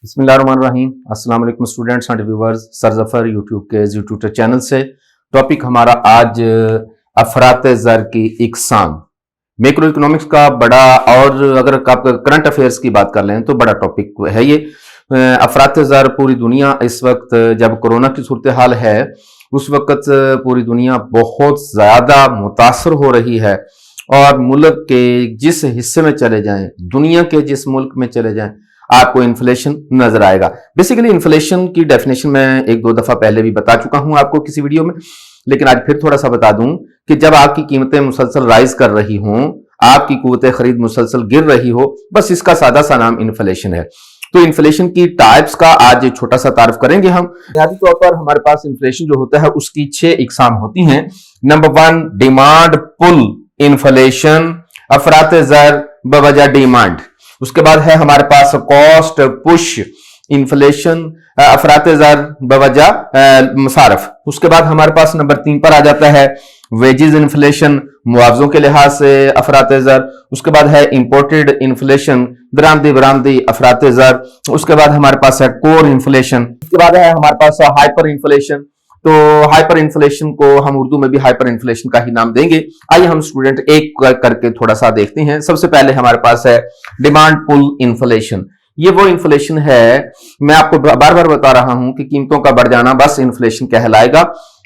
बिस्मिल्लाहिर्रहमानिर्रहीम। अस्सलाम वालेकुम students and viewers, sir Zafar YouTube के यूट्यूब चैनल से। टॉपिक हमारा आज अफरात ज़र की इकसाम, मैक्रो इकोनॉमिक्स का बड़ा, और अगर आप करंट अफेयर्स की बात कर लें तो बड़ा टॉपिक है ये। अफरात ज़र पूरी दुनिया इस वक्त, जब कोरोना की सूरत हाल है उस वक्त पूरी दुनिया बहुत ज्यादा मुतासर हो रही है। और मुल्क के जिस हिस्से में चले जाएं, दुनिया के जिस मुल्क में चले जाएं, आपको इन्फ्लेशन नजर आएगा। बेसिकली इन्फ्लेशन की डेफिनेशन मैं एक दो दफा पहले भी बता चुका हूं आपको किसी वीडियो में, लेकिन आज फिर थोड़ा सा बता दूं कि जब आपकी कीमतें मुसलसल राइज कर रही हों, आपकी कुव्वत खरीद मुसलसल गिर रही हो, बस इसका सादा सा नाम इन्फ्लेशन है। तो इन्फ्लेशन की टाइप्स का आज छोटा सा तारुफ करेंगे हम। बुनियादी तौर पर हमारे पास इन्फ्लेशन जो होता है उसकी 6 इकसाम होती हैं। नंबर 1 डिमांड पुल इन्फ्लेशन, अफरात ज़र बवजह डिमांड। उसके बाद है हमारे पास कॉस्ट पुश इन्फ्लेशन, अफरात ज़र बवजह मसारफ। उसके बाद हमारे पास नंबर 3 पर आ जाता है वेजेस इन्फ्लेशन, मुआवजों के लिहाज से अफरात ज़र। उसके बाद है इंपोर्टेड इन्फ्लेशन, बरामदी अफरात ज़र। उसके बाद हमारे पास है कोर इन्फ्लेशन। उसके बाद है हमारे पास हाइपर इन्फ्लेशन। तो हाइपर इन्फ्लेशन को हम उर्दू में भी हाइपर इन्फ्लेशन का ही नाम देंगे। आइए हम स्टूडेंट एक करके थोड़ा सा देखते हैं। सबसे पहले हमारे पास है डिमांड पुल इन्फ्लेशन। ये वो इन्फ्लेशन है, मैं आपको बार बार बता रहा हूं कि कीमतों का बढ़ जाना बस इन्फ्लेशन कहलाएगा।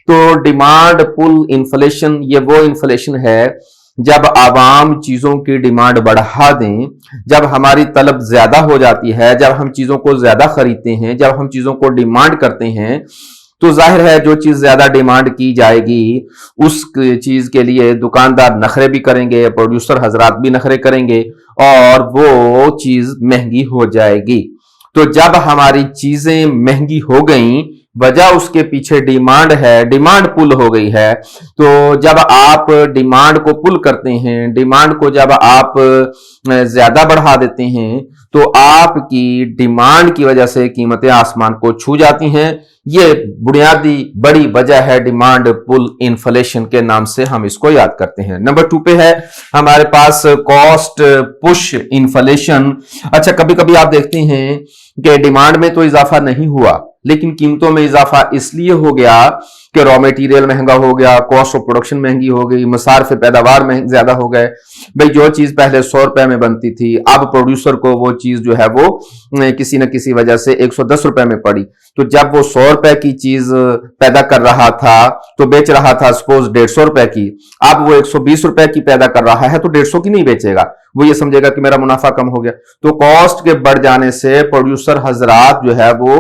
तो डिमांड पुल इन्फ्लेशन ये वो इन्फ्लेशन है जब आवाम चीजों की डिमांड बढ़ा दें, जब हमारी तलब ज्यादा हो जाती है, जब हम चीजों को ज्यादा खरीदते हैं, जब हम चीजों को डिमांड करते हैं, तो जाहिर है जो चीज ज्यादा डिमांड की जाएगी उस चीज के लिए दुकानदार नखरे भी करेंगे, प्रोड्यूसर हजरात भी नखरे करेंगे और वो चीज महंगी हो जाएगी। तो जब हमारी चीजें महंगी हो गई, वजह उसके पीछे डिमांड है, डिमांड पुल हो गई है। तो जब आप डिमांड को पुल करते हैं, डिमांड को जब आप ज्यादा बढ़ा देते हैं, तो आपकी डिमांड की वजह से कीमतें आसमान को छू जाती हैं। ये बुनियादी बड़ी वजह है डिमांड पुल इन्फ्लेशन के नाम से हम इसको याद करते हैं। नंबर 2 पे है हमारे पास कॉस्ट पुश इन्फ्लेशन। अच्छा, कभी कभी आप देखते हैं कि डिमांड में तो इजाफा नहीं हुआ, लेकिन कीमतों में इजाफा इसलिए हो गया कि रॉ मटेरियल महंगा हो गया, कॉस्ट ऑफ प्रोडक्शन महंगी हो गई, मसारफ पैदावार में ज्यादा हो गए। भाई जो चीज पहले 100 रुपए में बनती थी, अब प्रोड्यूसर को वो चीज जो है वो किसी न किसी वजह से 110 रुपए में पड़ी। तो जब वो 100 रुपए की चीज पैदा कर रहा था तो बेच रहा था सपोज 150 रुपए की, अब वो 120 रुपए की पैदा कर रहा है तो 150 की नहीं बेचेगा, वो ये समझेगा कि मेरा मुनाफा कम हो गया। तो कॉस्ट के बढ़ जाने से प्रोड्यूसर हजरात जो है वो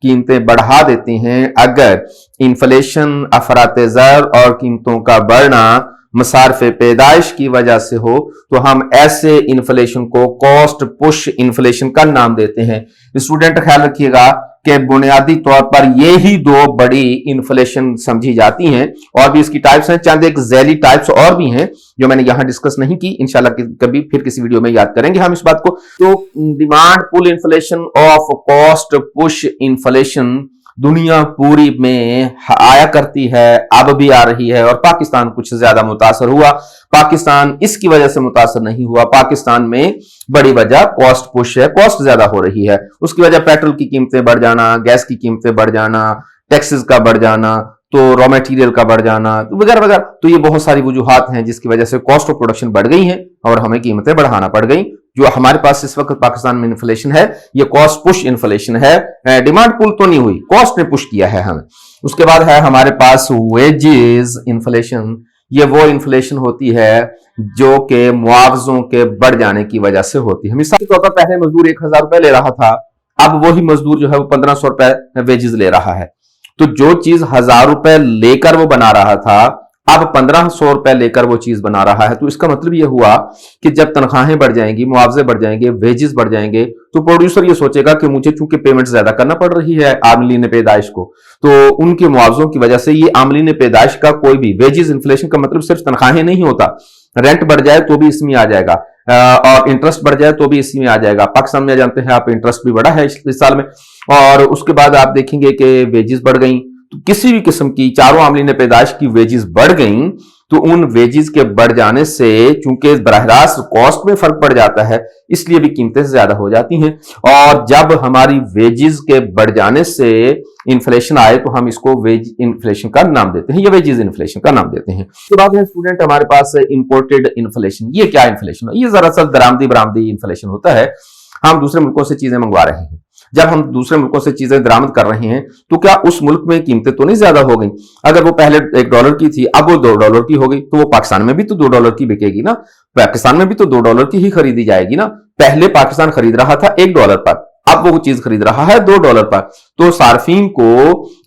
कीमतें बढ़ा देते हैं। अगर इन्फ्लेशन अफरात ज़र और कीमतों का बढ़ना मसारफ पैदाइश की वजह से हो तो हम ऐसे इन्फ्लेशन को कॉस्ट पुश इन्फ्लेशन का नाम देते हैं। स्टूडेंट ख्याल रखिएगा कि बुनियादी तौर पर ये ही 2 बड़ी इन्फ्लेशन समझी जाती हैं, और भी इसकी टाइप्स हैं, चंद एक ज़ैली टाइप्स और भी हैं जो मैंने यहां डिस्कस नहीं की। इंशाल्लाह कभी फिर किसी वीडियो में याद करेंगे हम इस बात को। तो demand pull inflation of cost push inflation दुनिया पूरी में आया करती है, अब भी आ रही है, और पाकिस्तान कुछ ज्यादा मुतासर हुआ। पाकिस्तान इसकी वजह से मुतासर नहीं हुआ, पाकिस्तान में बड़ी वजह कॉस्ट पुश है, कॉस्ट ज्यादा हो रही है। उसकी वजह पेट्रोल की कीमतें बढ़ जाना, गैस की कीमतें बढ़ जाना, टैक्सेस का बढ़ जाना, तो रॉ मटेरियल का बढ़ जाना वगैरह वगैरह। तो ये बहुत सारी वजूहात हैं जिसकी वजह से कॉस्ट ऑफ प्रोडक्शन बढ़ गई है और हमें कीमतें बढ़ाना पड़ गई। जो हमारे पास इस वक्त पाकिस्तान में इन्फ्लेशन है ये कॉस्ट पुश इन्फ्लेशन है, डिमांड पुल तो नहीं हुई, कॉस्ट ने पुश किया है हमें। उसके बाद है हमारे पास वेजेस इन्फ्लेशन। ये वो इन्फ्लेशन होती है जो कि मुआवजों के बढ़ जाने की वजह से होती है। मिसाल के तौर पर पहले मजदूर 1000 रुपए ले रहा था, अब वही मजदूर जो है वो 1500 रुपए वेजेस ले रहा है। तो जो चीज 1000 रुपए लेकर वो बना रहा था, अब 1500 रुपए लेकर वो चीज बना रहा है। तो इसका मतलब ये हुआ कि जब तनख्वाहें बढ़ जाएंगी, मुआवजे बढ़ जाएंगे, वेजेस बढ़ जाएंगे, तो प्रोड्यूसर ये सोचेगा कि मुझे चूंकि पेमेंट ज्यादा करना पड़ रही है आमलीन पैदाइश को, तो उनके मुआवजों की वजह से ये आमलीन पैदाइश का कोई भी वेजेस इन्फ्लेशन का मतलब सिर्फ तनख्वाहें नहीं होता, रेंट बढ़ जाए तो भी इसमें आ जाएगा, और इंटरेस्ट बढ़ जाए तो भी इसमें आ जाएगा। पाकिस्तान में जानते हैं आप इंटरेस्ट भी बढ़ा है इस साल में, और उसके बाद आप देखेंगे कि वेजेस बढ़ गई। तो किसी भी किस्म की चारों आमलीन पैदाइश की वेजेस बढ़ गई तो उन वेजेस के बढ़ जाने से चूंकि बराह रास्त कॉस्ट में फर्क पड़ जाता है, इसलिए भी कीमतें ज्यादा हो जाती हैं। और जब हमारी वेजेस के बढ़ जाने से इन्फ्लेशन आए तो हम इसको वेज इन्फ्लेशन का नाम देते हैं या वेजेस इन्फ्लेशन का नाम देते हैं। उसके बाद है स्टूडेंट हमारे पास इंपोर्टेड इन्फ्लेशन। ये क्या इन्फ्लेशन है? ये दरअसल दरामदी बरामदी इन्फ्लेशन होता है। हम दूसरे मुल्कों से चीजें मंगवा रहे हैं, जब हम दूसरे मुल्कों से चीजें दरामद कर रहे हैं तो क्या उस मुल्क में कीमतें तो नहीं ज्यादा हो गई? अगर वो पहले $1 की थी, अब वो $2 की हो गई, तो वो पाकिस्तान में भी तो $2 की बिकेगी ना, पाकिस्तान में भी तो $2 की ही खरीदी जाएगी ना। पहले पाकिस्तान खरीद रहा था $1 पर, अब वो चीज खरीद रहा है $2 पर, तो सार्फिन को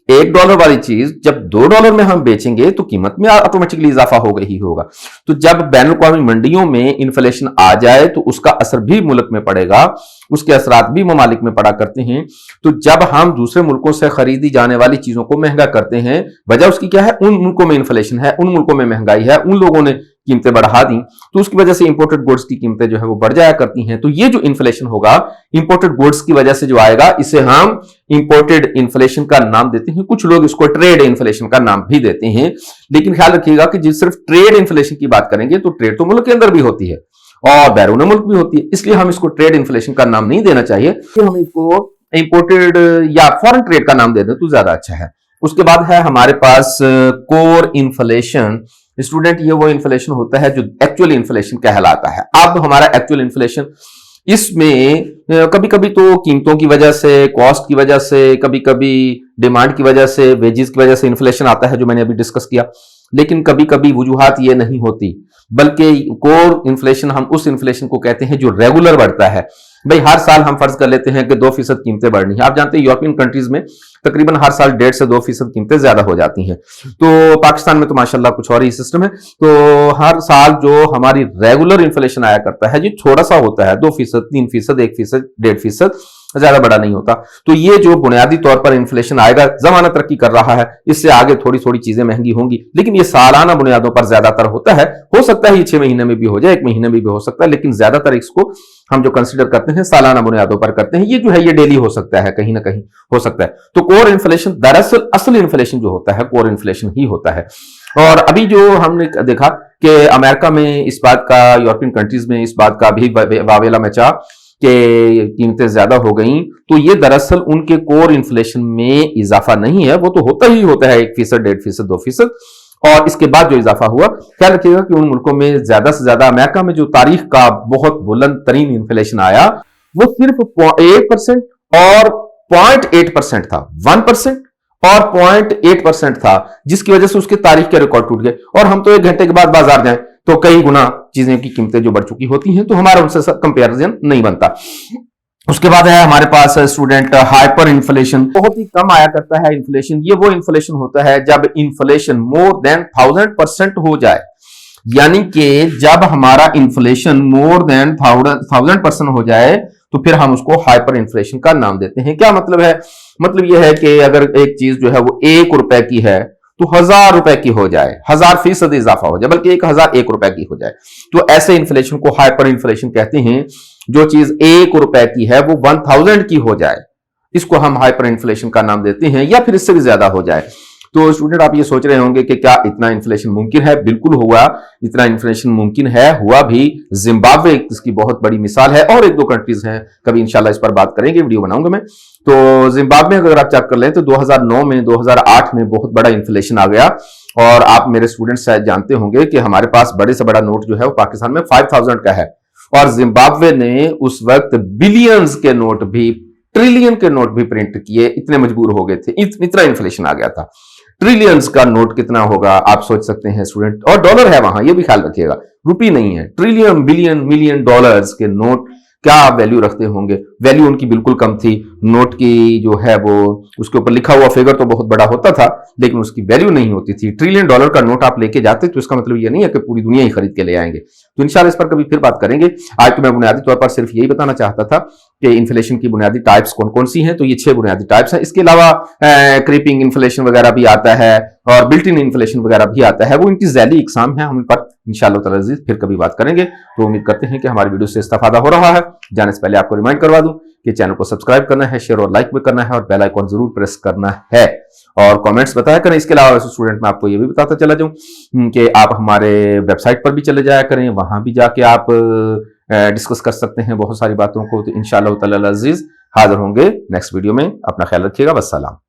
$1 वाली चीज जब $2 में हम बेचेंगे तो कीमत में ऑटोमेटिकली इजाफा होगा ही होगा। तो जब बैन अवी मंडियों में इन्फ्लेशन आ जाए तो उसका असर भी मुल्क में पड़ेगा, उसके असरात भी ममालिक में पड़ा करते हैं। तो जब हम दूसरे मुल्कों से खरीदी जाने वाली चीजों को महंगा करते हैं, वजह उसकी क्या है? उन मुल्कों में इन्फ्लेशन है, उन मुल्कों में महंगाई है, उन लोगों ने कीमतें बढ़ा दी, तो उसकी वजह से इंपोर्टेड गुड्स की कीमतें जो है वो बढ़ जाया करती हैं। तो ये जो इन्फ्लेशन होगा इंपोर्टेड गुड्स की वजह से जो आएगा, इसे हम इंपोर्टेड इन्फ्लेशन का नाम देते हैं। कुछ लोग इसको ट्रेड इन्फ्लेशन का नाम भी देते हैं, लेकिन ख्याल रखिएगा कि जिस सिर्फ ट्रेड इन्फ्लेशन की बात करेंगे तो ट्रेड तो मुल्क के अंदर भी होती है और बैरून मुल्क भी होती है, इसलिए हम इसको ट्रेड इन्फ्लेशन का नाम नहीं देना चाहिए, तो हम इसको इंपोर्टेड या फॉरेन ट्रेड का नाम दे दें तो ज्यादा अच्छा है। उसके बाद है हमारे पास कोर इन्फ्लेशन। स्टूडेंट ये वो इन्फ्लेशन होता है जो एक्चुअल इन्फ्लेशन कहलाता है। अब हमारा एक्चुअल इन्फ्लेशन, इसमें कभी कभी तो कीमतों की वजह से, कॉस्ट की वजह से, कभी कभी डिमांड की वजह से, वेजेस की वजह से इन्फ्लेशन आता है जो मैंने अभी डिस्कस किया, लेकिन कभी कभी वजूहात ये नहीं होती, बल्कि कोर इन्फ्लेशन हम उस इन्फ्लेशन को कहते हैं जो रेगुलर बढ़ता है। भाई हर साल हम फर्ज कर लेते हैं कि 2% कीमतें बढ़नी है। आप जानते हैं यूरोपियन कंट्रीज में तकरीबन हर साल 1.5 से 2% कीमतें ज्यादा हो जाती हैं, तो पाकिस्तान में तो माशाल्लाह कुछ और ही सिस्टम है। तो हर साल जो हमारी रेगुलर इन्फ्लेशन आया करता है ये थोड़ा सा होता है, 2%, 3%, 1%, 1.5%, ज्यादा बड़ा नहीं होता। तो ये जो बुनियादी तौर पर इन्फ्लेशन आएगा, जमाना तरक्की कर रहा है, इससे आगे थोड़ी थोड़ी चीजें महंगी होंगी, लेकिन ये सालाना बुनियादों पर ज्यादातर होता है। हो सकता है ये 6 महीने में भी हो जाए, 1 महीने में भी हो सकता है, लेकिन ज्यादातर इसको हम जो कंसिडर करते हैं सालाना बुनियादों पर करते हैं। ये जो है ये डेली हो सकता है, कहीं ना कहीं हो सकता है। तो कोर इन्फ्लेशन दरअसल असल इन्फ्लेशन जो होता है कोर इन्फ्लेशन ही होता है। और अभी जो हमने देखा कि अमेरिका में इस बात का, यूरोपियन कंट्रीज में इस बात का भी वावेला मचा कि कीमतें ज्यादा हो गई, तो ये दरअसल उनके कोर इन्फ्लेशन में इजाफा नहीं है, वो तो होता ही होता है 1%, 1.5%, 2%। और इसके बाद जो इजाफा हुआ, ख्याल रखिएगा कि उन मुल्कों में ज्यादा से ज्यादा, अमेरिका में जो तारीख का बहुत बुलंद तरीन इन्फ्लेशन आया वो सिर्फ 1% और 0.8% था। 1% और 0.8% था, जिसकी वजह से उसके तारीख के रिकॉर्ड टूट गए। और हम तो 1 घंटे के बाद बाजार जाएं तो कई गुना चीजें की कीमतें जो बढ़ चुकी होती हैं, तो हमारा उनसे कंपेरिजन नहीं बनता। उसके बाद है हमारे पास स्टूडेंट हाइपर इन्फ्लेशन। बहुत ही कम आया करता है इन्फ्लेशन। ये वो इन्फ्लेशन होता है जब इन्फ्लेशन मोर देन 1000% हो जाए, यानी कि जब हमारा इन्फ्लेशन मोर देन 1000% हो जाए तो फिर हम उसको हाइपर इन्फ्लेशन का नाम देते हैं। क्या मतलब है? मतलब यह है कि अगर एक चीज जो है वो ₹1 की है तो ₹1000 की हो जाए, 1000% इजाफा हो जाए, बल्कि 1001 रुपए की हो जाए, तो ऐसे इन्फ्लेशन को हाइपर इन्फ्लेशन कहते हैं। जो चीज ₹1 की है वो 1000 की हो जाए, इसको हम हाइपर इन्फ्लेशन का नाम देते हैं, या फिर इससे भी ज्यादा हो जाए। तो स्टूडेंट आप ये सोच रहे होंगे कि क्या इतना इन्फ्लेशन मुमकिन है? बिल्कुल हुआ, इतना इन्फ्लेशन मुमकिन है, हुआ भी। जिम्बाब्वे इसकी बहुत बड़ी मिसाल है, और 1-2 कंट्रीज हैं, कभी इंशाल्लाह इस पर बात करेंगे, वीडियो बनाऊंगा मैं। तो जिम्बाब्वे अगर आप चेक कर लें तो 2009 में, 2008 में बहुत बड़ा इन्फ्लेशन आ गया। और आप मेरे स्टूडेंट्स शायद जानते होंगे कि हमारे पास बड़े से बड़ा नोट जो है वो पाकिस्तान में 5000 का है, और जिम्बाब्वे ने उस वक्त बिलियंस के नोट भी, ट्रिलियन के नोट भी प्रिंट किए, इतने मजबूर हो गए थे, इतना इन्फ्लेशन आ गया था। ट्रिलियंस का नोट कितना होगा आप सोच सकते हैं स्टूडेंट, और डॉलर है वहां, ये भी ख्याल रखिएगा, रुपी नहीं है। ट्रिलियन, बिलियन, मिलियन डॉलर्स के नोट क्या वैल्यू रखते होंगे? वैल्यू उनकी बिल्कुल कम थी। नोट की जो है वो, उसके ऊपर लिखा हुआ फिगर तो बहुत बड़ा होता था, लेकिन उसकी वैल्यू नहीं होती थी। ट्रिलियन डॉलर का नोट आप लेके जाते तो इसका मतलब ये नहीं है कि पूरी दुनिया ही खरीद के ले आएंगे। तो इंशाल्लाह इस पर कभी फिर बात करेंगे। आज तो मैं बुनियादी तौर पर सिर्फ यही बताना चाहता था कि इन्फ्लेशन की बुनियादी टाइप्स कौन कौन सी हैं। तो ये 6 बुनियादी टाइप्स हैं। इसके अलावा क्रीपिंग इन्फ्लेशन वगैरह भी आता है, और बिल्ट इन इन्फ्लेशन वगैरह भी आता है। वो इनकी ज़ैली इकसाम है, हम इन पर इंशाअल्लाह ताला अज़ीज़ फिर कभी बात करेंगे। तो उम्मीद करते हैं कि हमारी वीडियो से इस्तेफादा हो रहा है। जाने से पहले आपको रिमाइंड करवा दूं कि चैनल को सब्सक्राइब करना है, शेयर और लाइक भी करना है और बेल आइकॉन जरूर प्रेस करना है और कमेंट्स बताया करें। इसके अलावा स्टूडेंट मैं आपको ये भी बताता चला जाऊं कि आप हमारे वेबसाइट पर भी चले जाया करें, वहां भी जाके आप डिस्कस कर सकते हैं बहुत सारी बातों को। तो इंशाअल्लाह ताला अज़ीज़ हाजिर होंगे नेक्स्ट वीडियो में। अपना ख्याल रखिएगा। वस्सलाम।